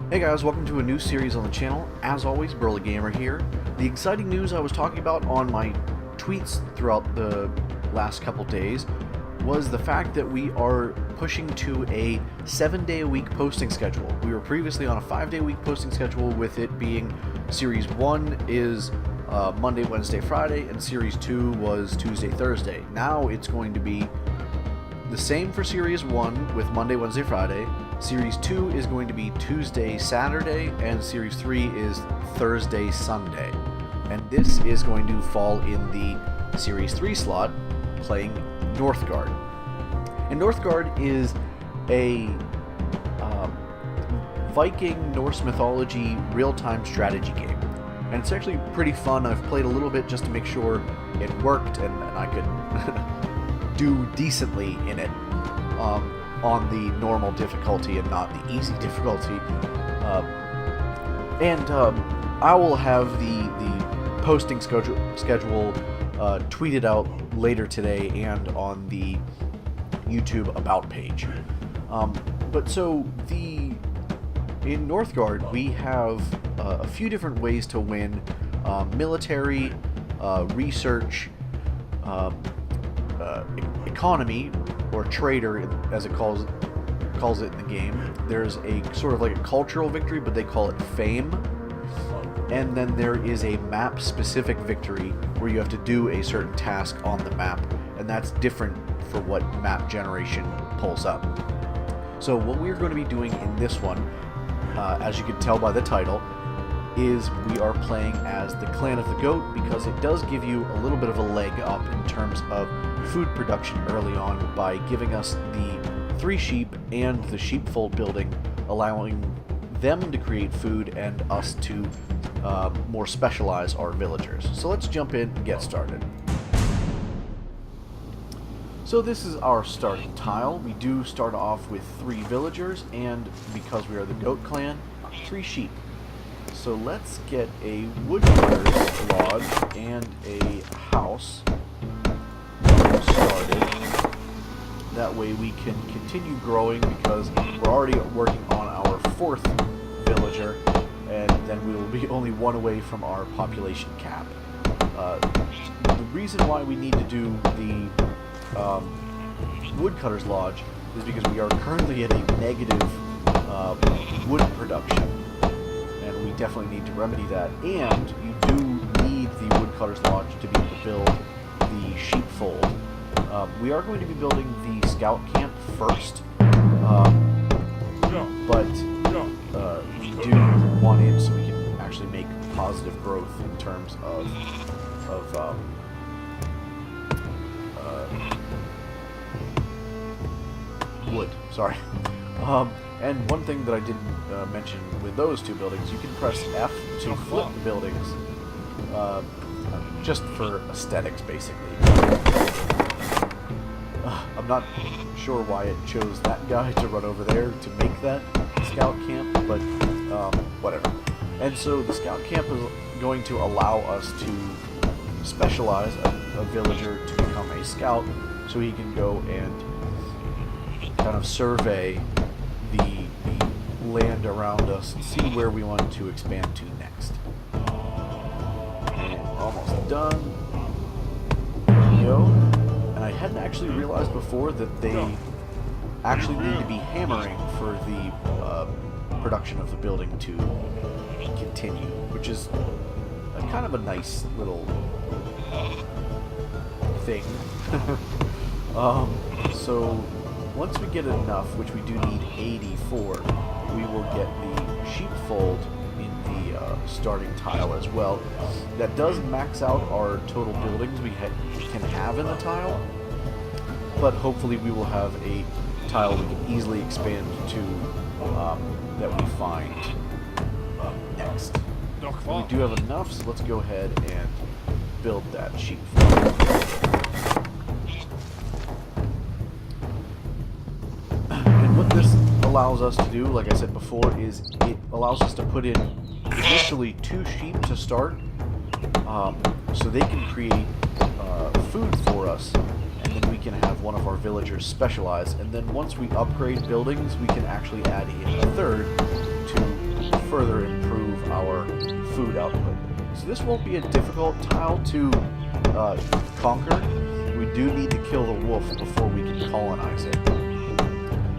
Hey guys, welcome to a new series on the channel. As always, Burly Gamer here. The exciting news I was talking about on my tweets throughout the last couple days was the fact that we are pushing to a 7-day-a-week posting schedule. We were previously on a 5-day-a-week posting schedule, with it being Series 1 is Monday, Wednesday, Friday, and Series 2 was Tuesday, Thursday. Now it's going to be the same for Series 1 with Monday, Wednesday, Friday. Series 2 is going to be Tuesday, Saturday, and Series 3 is Thursday, Sunday. And this is going to fall in the Series 3 slot, playing Northgard. And Northgard is a Viking Norse mythology real-time strategy game. And it's actually pretty fun. I've played a little bit just to make sure it worked and I could do decently in it. On the normal difficulty and not the easy difficulty. I will have the posting schedule tweeted out later today and on the YouTube About page. In Northgard we have a few different ways to win: military, research, economy, or trader, as it calls it in the game. There's a sort of like a cultural victory, but they call it fame. And then there is a map-specific victory where you have to do a certain task on the map, and that's different for what map generation pulls up. So what we're going to be doing in this one, as you can tell by the title, is we are playing as the Clan of the Goat, because it does give you a little bit of a leg up in terms of food production early on by giving us the 3 sheep and the sheepfold building, allowing them to create food and us to more specialize our villagers. So let's jump in and get started. So this is our starting tile. We do start off with 3 villagers, and because we are the Goat Clan, 3 sheep. So let's get a woodcutter's lodge and a house started. That way we can continue growing, because we're already working on our 4th villager, and then we will be only 1 away from our population cap. The reason why we need to do the woodcutter's lodge is because we are currently at a negative wood production. We definitely need to remedy that, and you do need the Woodcutter's Lodge to be able to build the sheepfold. We are going to be building the scout camp first, but we do want it so we can actually make positive growth in terms of wood. Sorry. And one thing that I didn't mention with those 2 buildings, you can press F to flip the buildings, just for aesthetics, basically. I'm not sure why it chose that guy to run over there to make that scout camp, but whatever. And so the scout camp is going to allow us to specialize a villager to become a scout, so he can go and kind of survey the land around us and see where we want to expand to next. And almost done. Yo. And I hadn't actually realized before that they actually need to be hammering for the production of the building to continue, which is kind of a nice little thing. So once we get enough, which we do need 84, we will get the sheepfold in the starting tile as well. That does max out our total buildings we can have in the tile, but hopefully we will have a tile we can easily expand to that we find next. We do have enough, so let's go ahead and build that sheepfold. This allows us to do, like I said before, is it allows us to put in initially 2 sheep to start, so they can create food for us, and then we can have one of our villagers specialize. And then once we upgrade buildings, we can actually add in a 3rd to further improve our food output. So this won't be a difficult tile to conquer. We do need to kill the wolf before we can colonize it.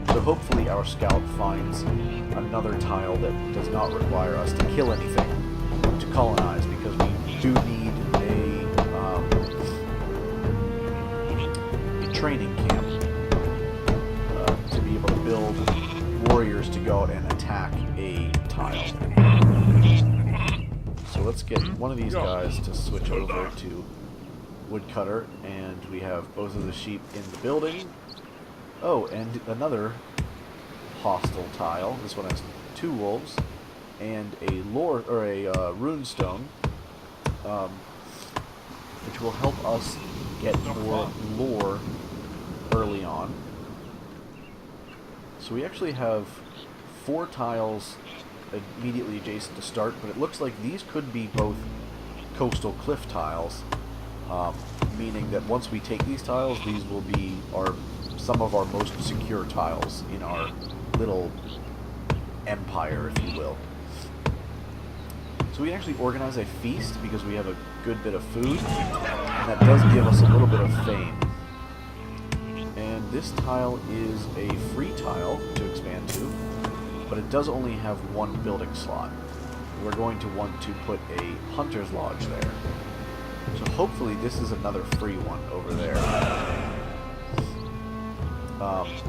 So hopefully our scout finds another tile that does not require us to kill anything to colonize, because we do need a training camp to be able to build warriors to go out and attack a tile. So let's get one of these guys to switch over to woodcutter, and we have both of the sheep in the building. Oh, and another hostile tile. This one has 2 wolves and a rune stone, which will help us get more lore early on. So we actually have 4 tiles immediately adjacent to start, but it looks like these could be both coastal cliff tiles, meaning that once we take these tiles, these will be some of our most secure tiles in our little empire, if you will. So we actually organize a feast because we have a good bit of food, and that does give us a little bit of fame. And this tile is a free tile to expand to, but it does only have 1 building slot. We're going to want to put a hunter's lodge there. So hopefully this is another free one over there.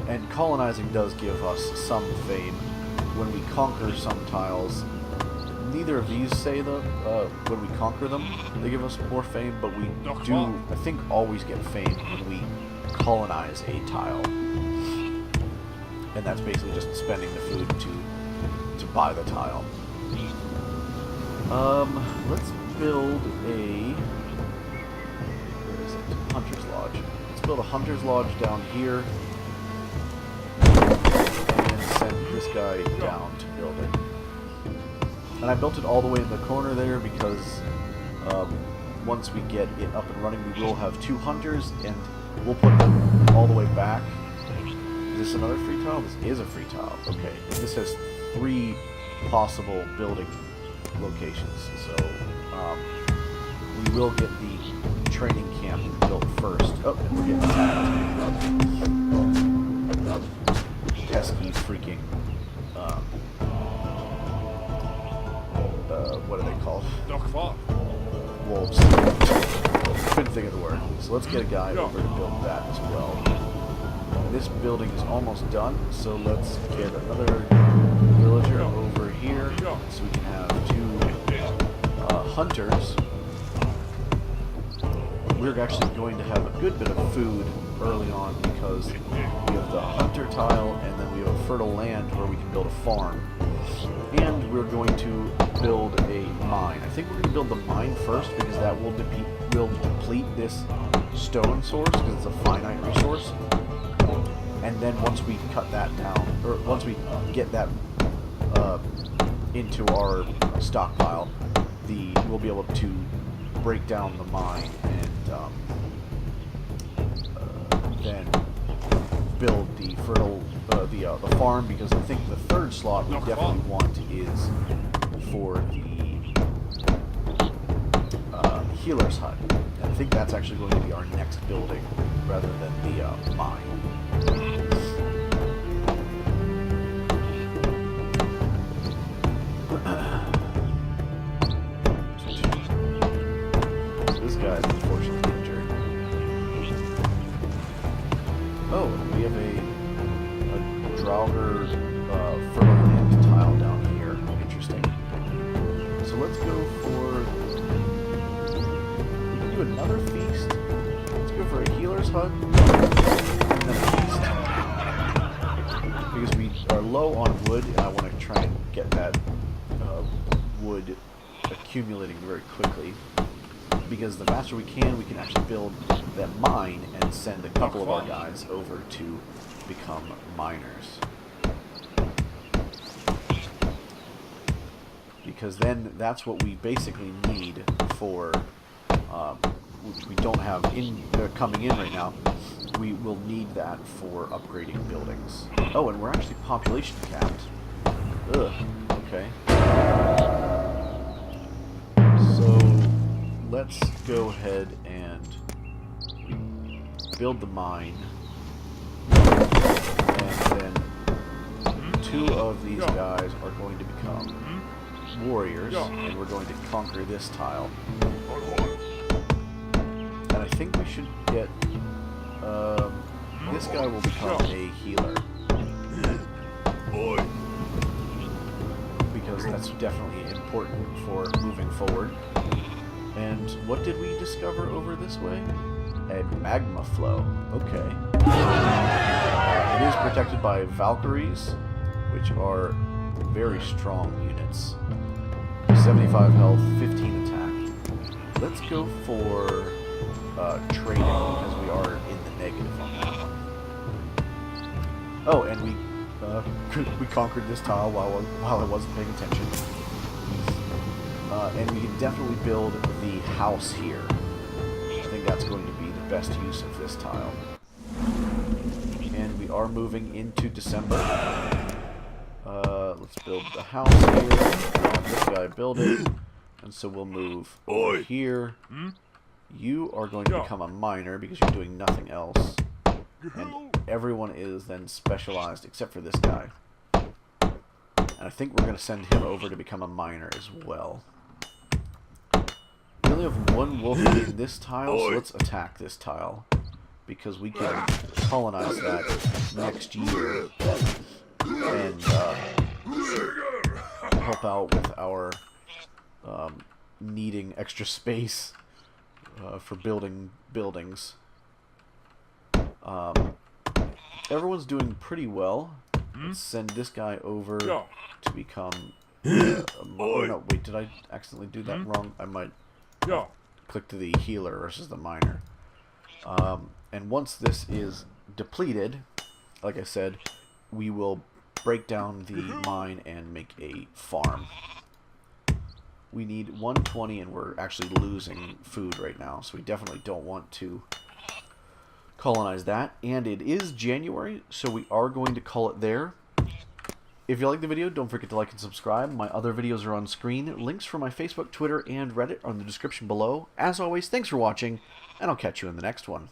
And colonizing does give us some fame. When we conquer some tiles, neither of these say when we conquer them, they give us more fame, but we do, I think, always get fame when we colonize a tile. And that's basically just spending the food to buy the tile. Let's build a... where is it? Hunter's Lodge. Let's build a Hunter's Lodge down here. And send this guy down to build it. And I built it all the way in the corner there because once we get it up and running, we will have 2 hunters, and we'll put them all the way back. Is this another free tile? This is a free tile. Okay. And this has 3 possible building locations. So we will get the training camp built first. Oh, and we're getting attacked. Pesky freaking what are they called? Wolves. Couldn't think of the word. So let's get a guy over to build that as well. This building is almost done, so let's get another villager over here so we can have 2 hunters. We're actually going to have a good bit of food early on because we have the hunter tile, and then we have a fertile land where we can build a farm. And we're going to build a mine. I think we're going to build the mine first because that will deplete this stone source because it's a finite resource. And then once we cut that down, or once we get that into our stockpile, we'll be able to break down the mine and then build the fertile the farm, because I think the 3rd slot we definitely want is for the healer's hut. And I think that's actually going to be our next building rather than the mine. So this guy's unfortunately injured. Oh, we have a Draugr fertile land tile down here. Interesting. So let's go for... we can do another feast. Let's go for a healer's hut and then a feast. Because we are low on wood, and I want to try and get that wood accumulating very quickly. Because the faster we can actually build that mine and send a couple of our guys over to become miners. Because then that's what we basically need for, which we don't have coming in right now. We will need that for upgrading buildings. Oh, and we're actually population capped. Ugh, okay. go ahead and build the mine. And then 2 of these guys are going to become warriors, and we're going to conquer this tile. And I think we should get... this guy will become a healer. Because that's definitely important for moving forward. And what did we discover over this way? A magma flow. Okay. It is protected by Valkyries, which are very strong units. 75 health, 15 attack. Let's go for trading, because we are in the negative on that one. Oh, and we conquered this tile while I wasn't paying attention. And we can definitely build the house here. I think that's going to be the best use of this tile. And we are moving into December. Let's build the house here. This guy build it. And so we'll move over here. You are going to become a miner because you're doing nothing else. And everyone is then specialized except for this guy. And I think we're going to send him over to become a miner as well. We only have 1 wolf in this tile, so let's attack this tile. Because we can colonize that next year. And help out with our needing extra space for building buildings. Everyone's doing pretty well. Let's send this guy over to become... oh no, wait, did I accidentally do that wrong? I might click to the healer versus the miner. And once this is depleted, like I said, we will break down the mine and make a farm. We need 120, and we're actually losing food right now, so we definitely don't want to colonize that. And it is January, so we are going to call it there. If you like the video, don't forget to like and subscribe. My other videos are on screen. Links for my Facebook, Twitter, and Reddit are in the description below. As always, thanks for watching, and I'll catch you in the next one.